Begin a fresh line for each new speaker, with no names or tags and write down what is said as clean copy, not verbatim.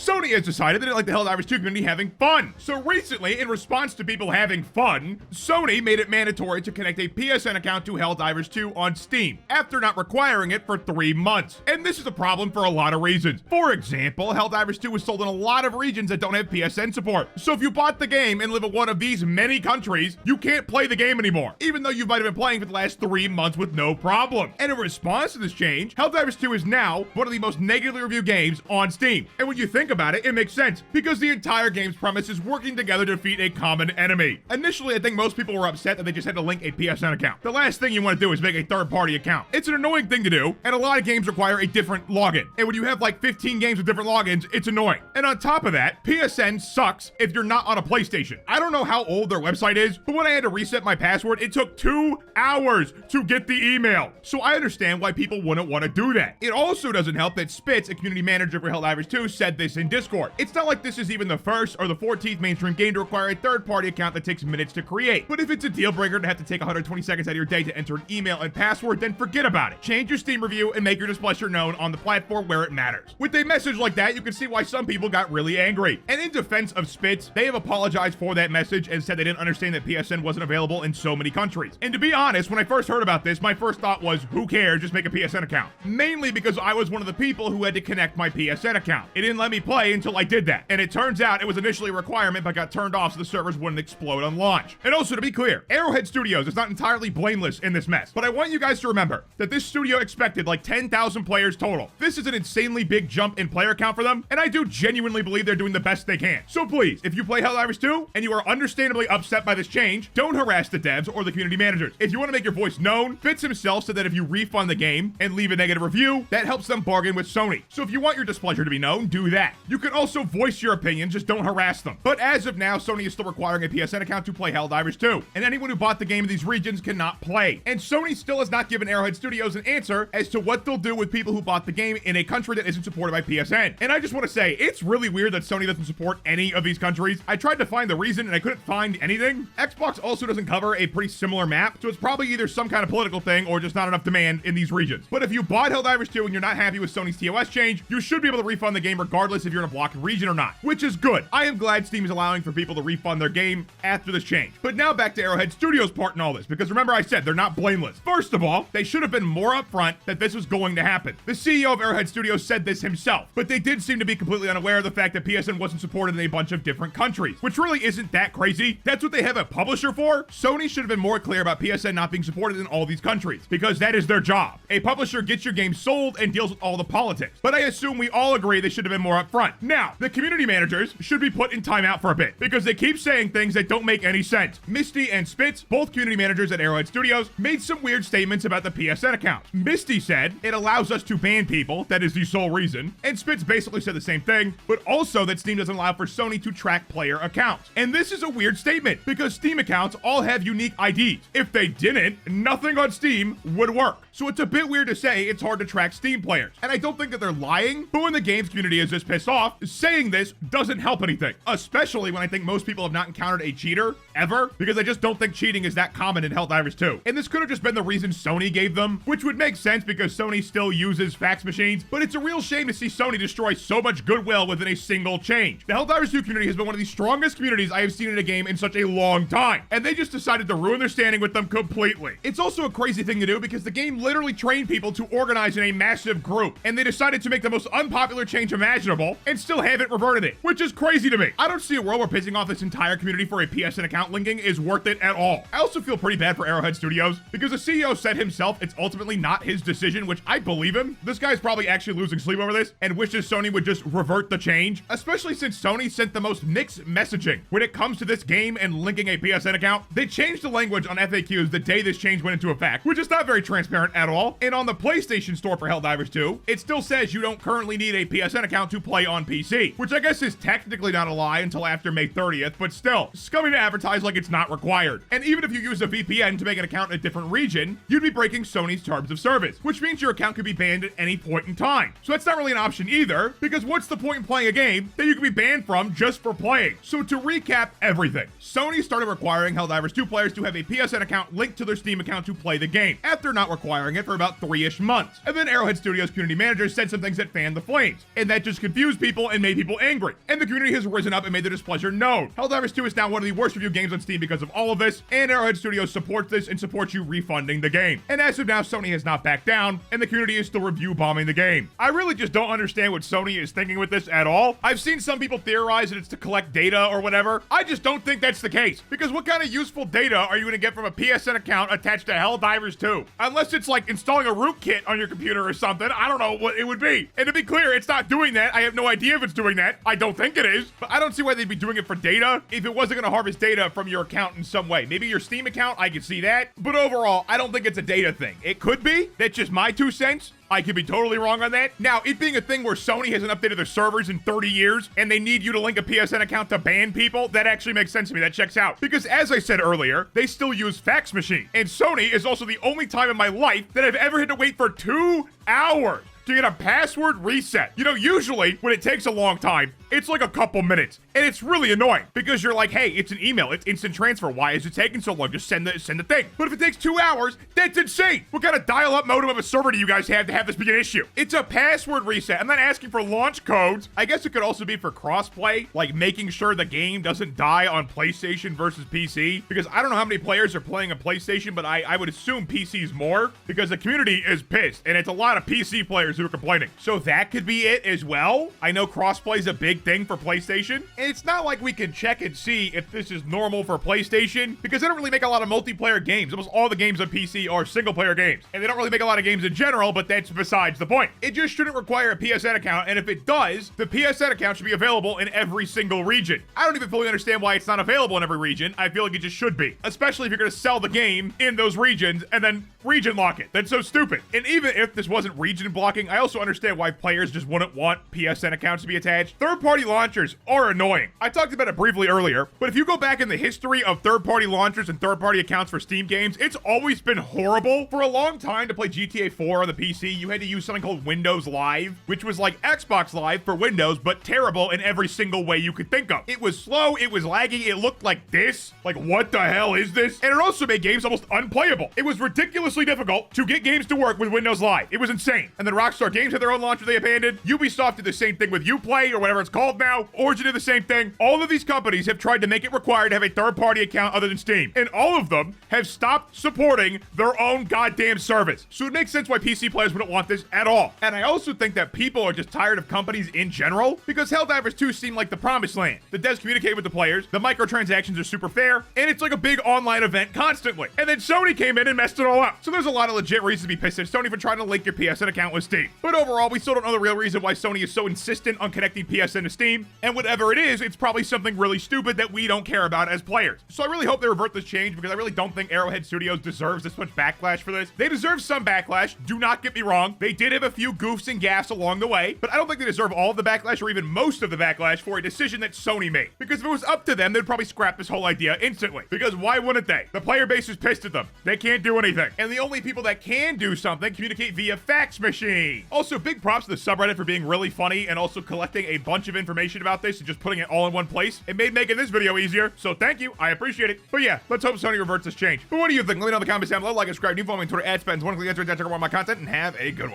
Sony has decided that it like the HellDivers 2 community having fun. So recently, in response to people having fun, Sony made it mandatory to connect a PSN account to HellDivers 2 on Steam, after not requiring it for 3 months. And this is a problem for a lot of reasons. For example, HellDivers 2 was sold in a lot of regions that don't have PSN support. So if you bought the game and live in one of these many countries, you can't play the game anymore, even though you might have been playing for the last 3 months with no problem. And in response to this change, HellDivers 2 is now one of the most negatively reviewed games on Steam. And when you think about it, it makes sense, because the entire game's premise is working together to defeat a common enemy. Initially, I think most people were upset that they just had to link a PSN account. The last thing you want to do is make a third-party account. It's an annoying thing to do, and a lot of games require a different login. And when you have like 15 games with different logins, it's annoying. And on top of that, PSN sucks if you're not on a PlayStation. I don't know how old their website is, but when I had to reset my password, it took 2 hours to get the email. So I understand why people wouldn't want to do that. It also doesn't help that Spitz, a community manager for HellDivers 2, said this in Discord. It's not like this is even the first or the 14th mainstream game to require a third-party account that takes minutes to create. But if it's a deal breaker to have to take 120 seconds out of your day to enter an email and password, then forget about it. Change your Steam review and make your displeasure known on the platform where it matters. With a message like that, you can see why some people got really angry. And in defense of Spitz, they have apologized for that message and said they didn't understand that PSN wasn't available in so many countries. And to be honest, when I first heard about this, my first thought was, who cares, just make a PSN account. Mainly because I was one of the people who had to connect my PSN account. It didn't let me play until I did that. And it turns out it was initially a requirement, but got turned off so the servers wouldn't explode on launch. And also, to be clear, Arrowhead Studios is not entirely blameless in this mess. But I want you guys to remember that this studio expected like 10,000 players total. This is an insanely big jump in player count for them, and I do genuinely believe they're doing the best they can. So please, if you play HellDivers 2 and you are understandably upset by this change, don't harass the devs or the community managers. If you want to make your voice known, Fitz himself said that if you refund the game and leave a negative review, that helps them bargain with Sony. So if you want your displeasure to be known, do that. You can also voice your opinion, just don't harass them. But as of now, Sony is still requiring a PSN account to play HellDivers 2, and anyone who bought the game in these regions cannot play. And Sony still has not given Arrowhead Studios an answer as to what they'll do with people who bought the game in a country that isn't supported by PSN. And I just want to say, it's really weird that Sony doesn't support any of these countries. I tried to find the reason and I couldn't find anything. Xbox also doesn't cover a pretty similar map, so it's probably either some kind of political thing or just not enough demand in these regions. But if you bought HellDivers 2 and you're not happy with Sony's TOS change, you should be able to refund the game regardless if you're in a blocked region or not, which is good. I am glad Steam is allowing for people to refund their game after this change. But now back to Arrowhead Studios' part in all this, because remember I said they're not blameless. First of all, they should have been more upfront that this was going to happen. The CEO of Arrowhead Studios said this himself, but they did seem to be completely unaware of the fact that PSN wasn't supported in a bunch of different countries, which really isn't that crazy. That's what they have a publisher for. Sony should have been more clear about PSN not being supported in all these countries, because that is their job. A publisher gets your game sold and deals with all the politics. But I assume we all agree they should have been more upfront. Now, the community managers should be put in timeout for a bit, because they keep saying things that don't make any sense. Misty and Spitz, both community managers at Arrowhead Studios, made some weird statements about the PSN account. Misty said, it allows us to ban people, that is the sole reason. And Spitz basically said the same thing, but also that Steam doesn't allow for Sony to track player accounts. And this is a weird statement, because Steam accounts all have unique IDs. If they didn't, nothing on Steam would work. So it's a bit weird to say it's hard to track Steam players. And I don't think that they're lying, but when the games community is this pissed off, saying this doesn't help anything. Especially when I think most people have not encountered a cheater, ever, because I just don't think cheating is that common in HellDivers 2. And this could have just been the reason Sony gave them, which would make sense because Sony still uses fax machines, but it's a real shame to see Sony destroy so much goodwill within a single change. The HellDivers 2 community has been one of the strongest communities I have seen in a game in such a long time, and they just decided to ruin their standing with them completely. It's also a crazy thing to do because the game literally trained people to organize in a massive group, and they decided to make the most unpopular change imaginable and still haven't reverted it, which is crazy to me. I don't see a world where pissing off this entire community for a PSN account linking is worth it at all. I also feel pretty bad for Arrowhead Studios because the CEO said himself it's ultimately not his decision, which I believe him. This guy's probably actually losing sleep over this and wishes Sony would just revert the change, especially since Sony sent the most mixed messaging when it comes to this game and linking a PSN account. They changed the language on FAQs the day this change went into effect, which is not very transparent at all. And on the PlayStation Store for HellDivers 2, it still says you don't currently need a PSN account to play on PC, which I guess is technically not a lie until after May 30th, but still, scummy to advertise like it's not required. And even if you use a VPN to make an account in a different region, you'd be breaking Sony's terms of service, which means your account could be banned at any point in time. So that's not really an option either, because what's the point in playing a game that you can be banned from just for playing? So to recap everything, Sony started requiring HellDivers 2 players to have a PSN account linked to their Steam account to play the game, after not requiring it for about 3-ish months. And then Arrowhead Studios community manager said some things that fanned the flames, and that just confused people and made people angry, and the community has risen up and made their displeasure known. HellDivers 2 is now one of the worst reviewed games on Steam because of all of this, and Arrowhead Studios supports this and supports you refunding the game. And as of now, Sony has not backed down, and the community is still review bombing the game. I really just don't understand what Sony is thinking with this at all. I've seen some people theorize that it's to collect data or whatever. I just don't think that's the case, because what kind of useful data are you going to get from a PSN account attached to HellDivers 2? Unless it's like installing a rootkit on your computer or something. I don't know what it would be. And to be clear, it's not doing that. I have no idea if it's doing that. I don't think it is, but I don't see why they'd be doing it for data if it wasn't going to harvest data from your account in some way. Maybe your Steam account, I could see that, but overall, I don't think it's a data thing. It could be. That's just my 2 cents. I could be totally wrong on that. Now, it being a thing where Sony hasn't updated their servers in 30 years and they need you to link a PSN account to ban people, that actually makes sense to me. That checks out. Because as I said earlier, they still use fax machine. And Sony is also the only time in my life that I've ever had to wait for 2 hours to get a password reset. You know, usually when it takes a long time, it's like a couple minutes, and it's really annoying because you're like, hey, it's an email, it's instant transfer. Why is it taking so long? Just send the thing. But if it takes 2 hours, that's insane. What kind of dial-up modem of a server do you guys have to have this be an issue? It's a password reset. I'm not asking for launch codes. I guess it could also be for crossplay, like making sure the game doesn't die on PlayStation versus PC, because I don't know how many players are playing on PlayStation, but I would assume PC's more because the community is pissed, and it's a lot of PC players who are complaining. So that could be it as well. I know crossplay is a big thing for PlayStation, and it's not like we can check and see if this is normal for PlayStation, because they don't really make a lot of multiplayer games. Almost all the games on PC are single-player games, and they don't really make a lot of games in general, but that's besides the point. It just shouldn't require a PSN account, and if it does, the PSN account should be available in every single region. I don't even fully understand why it's not available in every region. I feel like it just should be, especially if you're going to sell the game in those regions and then region lock it. That's so stupid. And even if this wasn't region blocking, I also understand why players just wouldn't want PSN accounts to be attached. Third-party launchers are annoying. I talked about it briefly earlier, but if you go back in the history of third-party launchers and third-party accounts for Steam games, it's always been horrible. For a long time, to play GTA 4 on the PC, you had to use something called Windows Live, which was like Xbox Live for Windows, but terrible in every single way you could think of. It was slow, it was laggy, it looked like this. Like, what the hell is this? And it also made games almost unplayable. It was ridiculously difficult to get games to work with Windows Live. It was insane. And then Rockstar Games had their own launcher they abandoned. Ubisoft did the same thing with Uplay, or whatever it's called now. Origin did the same thing. All of these companies have tried to make it required to have a third-party account other than Steam. And all of them have stopped supporting their own goddamn service. So it makes sense why PC players wouldn't want this at all. And I also think that people are just tired of companies in general, because HellDivers 2 seemed like the promised land. The devs communicate with the players, the microtransactions are super fair, and it's like a big online event constantly. And then Sony came in and messed it all up. So there's a lot of legit reasons to be pissed at Sony for trying to link your PSN account with Steam. But overall, we still don't know the real reason why Sony is so insistent on connecting PSN to Steam, and whatever it is, it's probably something really stupid that we don't care about as players. So I really hope they revert this change, because I really don't think Arrowhead Studios deserves this much backlash for this. They deserve some backlash, do not get me wrong. They did have a few goofs and gaffes along the way, but I don't think they deserve all of the backlash or even most of the backlash for a decision that Sony made. Because if it was up to them, they'd probably scrap this whole idea instantly. Because why wouldn't they? The player base is pissed at them. They can't do anything. And the only people that can do something communicate via fax machine. Also, big props to the subreddit for being really funny and also collecting a bunch of information about this and just putting it all in one place. It made making this video easier, so thank you. I appreciate it. But yeah, let's hope Sony reverts this change. But what do you think? Let me know in the comments down below. Like and subscribe. New follow me on Twitter @spatnz. Want to click the answer, check out more of my content, and have a good one.